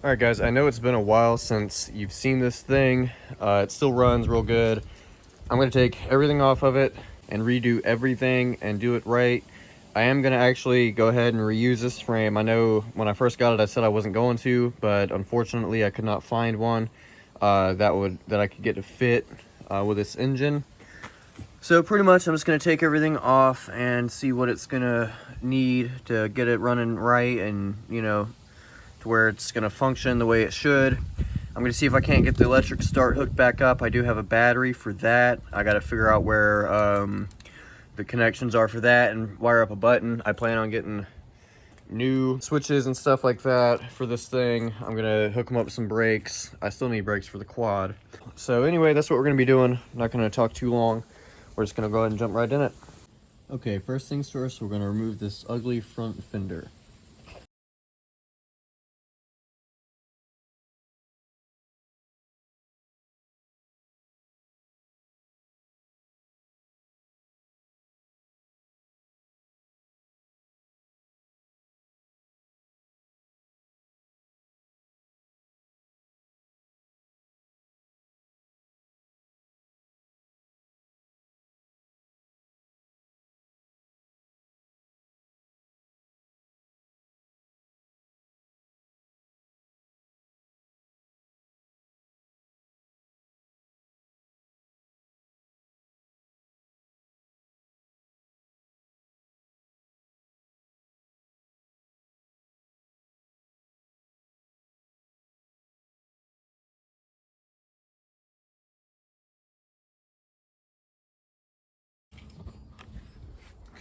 All right, guys, I know it's been a while since you've seen this thing. It still runs real good. I'm going to take everything off of it and redo everything and do it right. I am going to actually go ahead and reuse this frame. I know when I first got it, I said I wasn't going to, but unfortunately I could not find one that I could get to fit with this engine. So pretty much I'm just going to take everything off and see what it's going to need to get it running right and, you know, to where it's going to function the way it should. I'm going to see if I can't get the electric start hooked back up. I do have a battery for that. I got to figure out where the connections are for that and wire up a button. I plan on getting new switches and stuff like that for this thing. I'm going to hook them up with some brakes. I still need brakes for the quad. So anyway, that's what we're going to be doing. I'm not going to talk too long. We're just going to go ahead and jump right in it. Okay, first things first, we're going to remove this ugly front fender.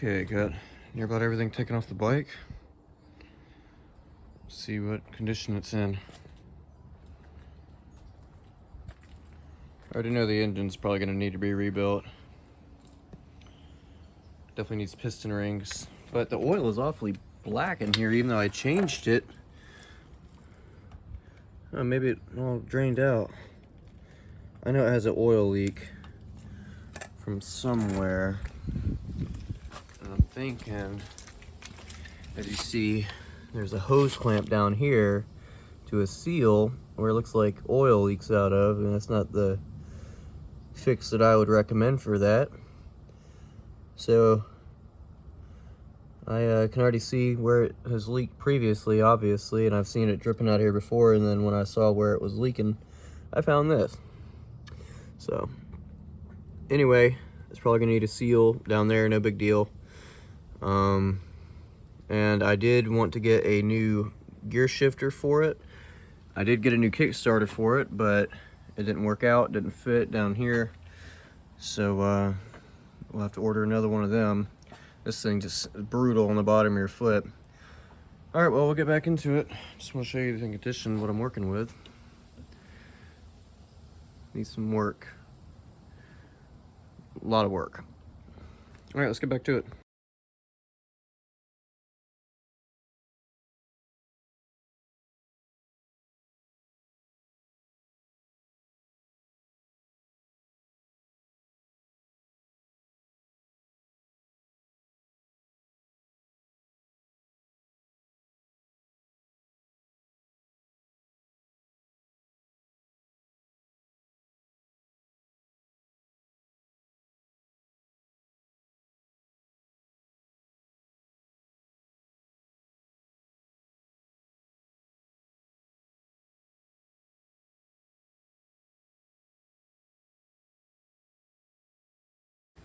Okay, got near about everything taken off the bike. See what condition it's in. I already know the engine's probably going to need to be rebuilt. Definitely needs piston rings. But the oil is awfully black in here, even though I changed it. Oh, maybe it all drained out. I know it has an oil leak from somewhere. And I'm thinking, as you see, there's a hose clamp down here to a seal where it looks like oil leaks out of, and that's not the fix that I would recommend for that. So I can already see where it has leaked previously, obviously, and I've seen it dripping out here before, and then when I saw where it was leaking, I found this. So anyway, it's probably gonna need a seal down there, no big deal. And I did want to get a new gear shifter for it. I did get a new Kickstarter for it, but it didn't work out, didn't fit down here. So we'll have to order another one of them. This thing just brutal on the bottom of your foot. All right, well, we'll get back into it. Just want to show you the condition, what I'm working with. Needs some work. A lot of work. All right, let's get back to it.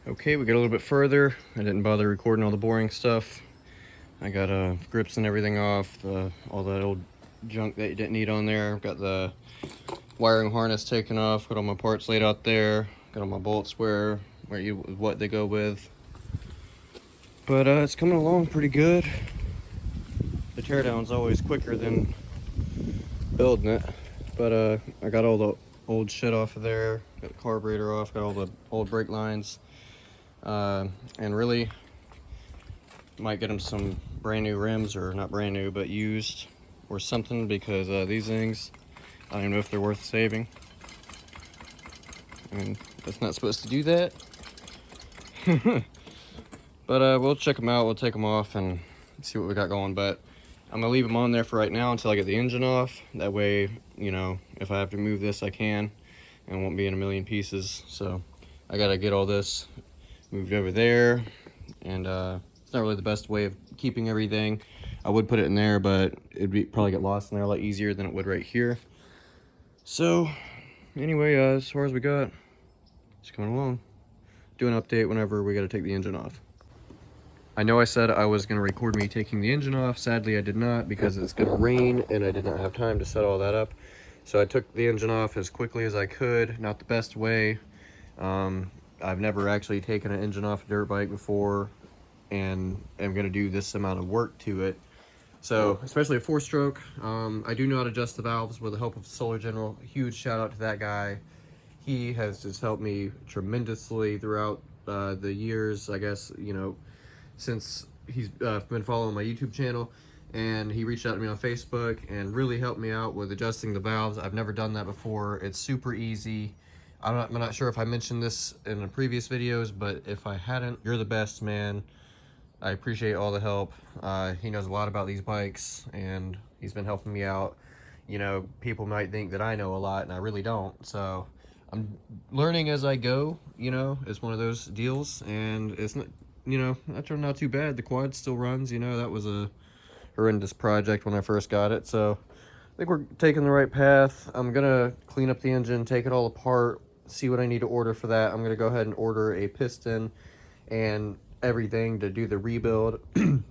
Okay, we got a little bit further. I didn't bother recording all the boring stuff. I got grips and everything off, all that old junk that you didn't need on there. Got the wiring harness taken off, got all my parts laid out there, got all my bolts where what they go with. But it's coming along pretty good. The teardown's always quicker than building it. But I got all the old shit off of there, got the carburetor off, got all the old brake lines. And really might get them some brand new rims, or not brand new, but used or something, because these things, I don't even know if they're worth saving. I mean, that's not supposed to do that. But we'll check them out, we'll take them off and see what we got going. But I'm gonna leave them on there for right now until I get the engine off. That way, you know, if I have to move this, I can, and it won't be in a million pieces. So I gotta get all this moved over there, and it's not really the best way of keeping everything. I would put it in there, but it'd be probably get lost in there a lot easier than it would right here. So anyway, as far as we got, just coming along. Do an update whenever we got to take the engine off. I know I said I was going to record me taking the engine off. Sadly, I did not because it's going to rain and I did not have time to set all that up. So I took the engine off as quickly as I could. Not the best way. I've never actually taken an engine off a dirt bike before and am going to do this amount of work to it. So, especially a 4-stroke, I do know how to adjust the valves with the help of Solar General. Huge shout out to that guy. He has just helped me tremendously throughout the years, I guess, you know, since he's been following my YouTube channel. And he reached out to me on Facebook and really helped me out with adjusting the valves. I've never done that before. It's super easy. I'm not sure if I mentioned this in the previous videos, but if I hadn't, you're the best, man. I appreciate all the help. He knows a lot about these bikes and he's been helping me out. You know, people might think that I know a lot and I really don't. So I'm learning as I go, you know. It's one of those deals, and it's not, you know, that turned out too bad. The quad still runs, you know. That was a horrendous project when I first got it. So I think we're taking the right path. I'm gonna clean up the engine, take it all apart, see what I need to order for that. I'm gonna go ahead and order a piston and everything to do the rebuild. I'm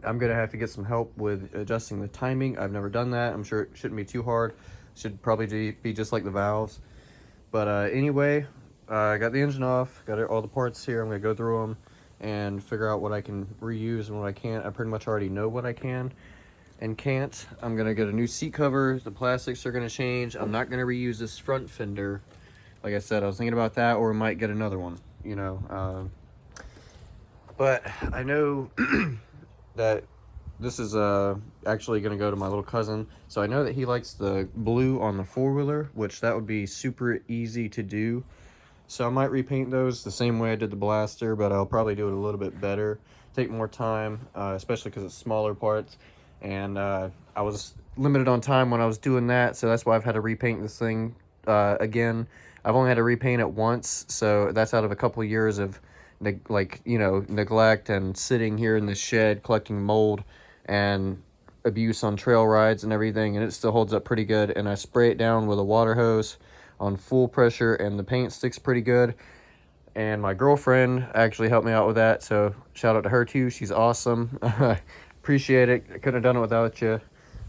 gonna have to get some help with adjusting the timing. I've never done that. I'm sure it shouldn't be too hard. Should probably be just like the valves. But anyway, I got the engine off, got all the parts here. I'm gonna go through them and figure out what I can reuse and what I can't. I pretty much already know what I can and can't. I'm gonna get a new seat cover. The plastics are gonna change. I'm not gonna reuse this front fender. Like I said, I was thinking about that, or we might get another one, you know. But I know that this is actually going to go to my little cousin. So I know that he likes the blue on the 4-wheeler, which that would be super easy to do. So I might repaint those the same way I did the Blaster, but I'll probably do it a little bit better. Take more time, especially because it's smaller parts. And I was limited on time when I was doing that, so that's why I've had to repaint this thing again. I've only had to repaint it once, so that's out of a couple of years of neglect and sitting here in the shed collecting mold and abuse on trail rides and everything, and it still holds up pretty good. And I spray it down with a water hose on full pressure and the paint sticks pretty good. And my girlfriend actually helped me out with that, so shout out to her too. She's awesome. Appreciate it. I couldn't have done it without you.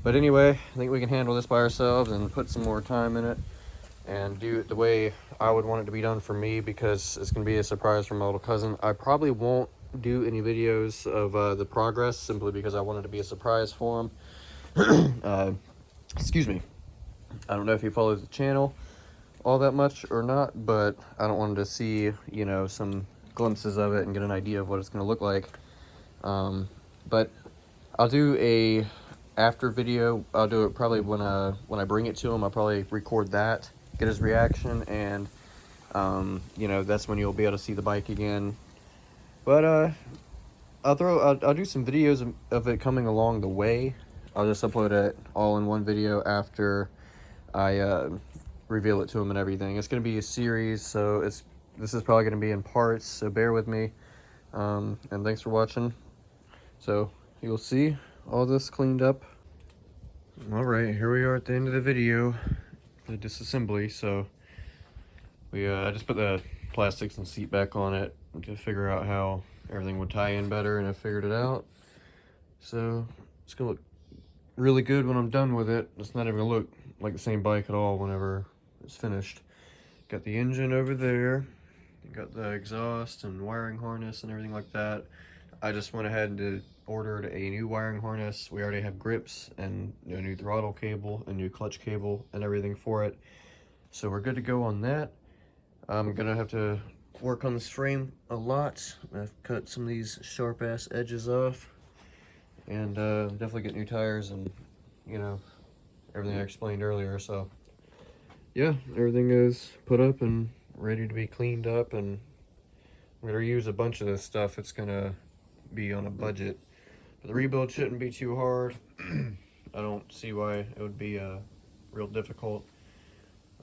But anyway, I think we can handle this by ourselves and put some more time in it and do it the way I would want it to be done for me, because it's going to be a surprise for my little cousin. I probably won't do any videos of the progress, simply because I want it to be a surprise for him. Excuse me. I don't know if he follows the channel all that much or not, but I don't want him to see, you know, some glimpses of it and get an idea of what it's going to look like. But I'll do a after video. I'll do it probably when I bring it to him. I'll probably record that, get his reaction, and you know, that's when you'll be able to see the bike again. But I'll do some videos of it coming along the way. I'll just upload it all in one video after I reveal it to him and everything. It's going to be a series, so this is probably going to be in parts, so bear with me. And thanks for watching. So you'll see all this cleaned up. Alright, here we are at the end of the video, the disassembly. So I just put the plastics and seat back on it to figure out how everything would tie in better, and I figured it out. So it's gonna look really good when I'm done with it. It's not even gonna look like the same bike at all whenever it's finished. Got the engine over there, got the exhaust and wiring harness and everything like that. I just went ahead and ordered a new wiring harness. We already have grips and a new throttle cable, a new clutch cable, and everything for it. So we're good to go on that. I'm gonna have to work on this frame a lot. I've cut some of these sharp ass edges off, and definitely get new tires and, you know, everything I explained earlier. So yeah, everything is put up and ready to be cleaned up, and I'm gonna use a bunch of this stuff. It's gonna be on a budget, but the rebuild shouldn't be too hard. I don't see why it would be real difficult.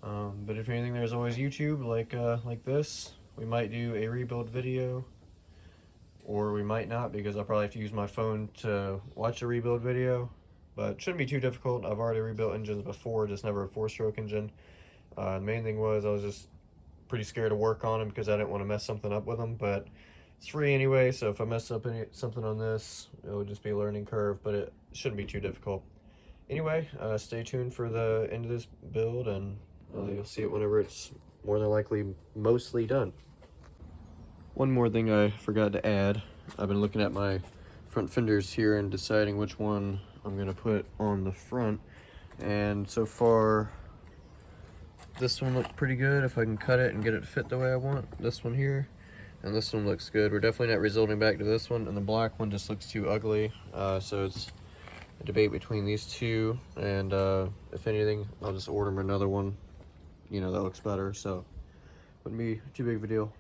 But if anything, there's always YouTube like this. We might do a rebuild video, or we might not, because I'll probably have to use my phone to watch a rebuild video. But it shouldn't be too difficult. I've already rebuilt engines before, just never a 4-stroke engine. The main thing was I was just pretty scared to work on them because I didn't want to mess something up with them. But it's free anyway, so if I mess up something on this, it would just be a learning curve, but it shouldn't be too difficult. Anyway, stay tuned for the end of this build, and you'll see it whenever it's more than likely mostly done. One more thing I forgot to add. I've been looking at my front fenders here and deciding which one I'm going to put on the front. And so far, this one looks pretty good if I can cut it and get it to fit the way I want. This one here. And this one looks good. We're definitely not resulting back to this one. And the black one just looks too ugly. So it's a debate between these two. And if anything, I'll just order another one, you know, that looks better. So wouldn't be too big of a deal.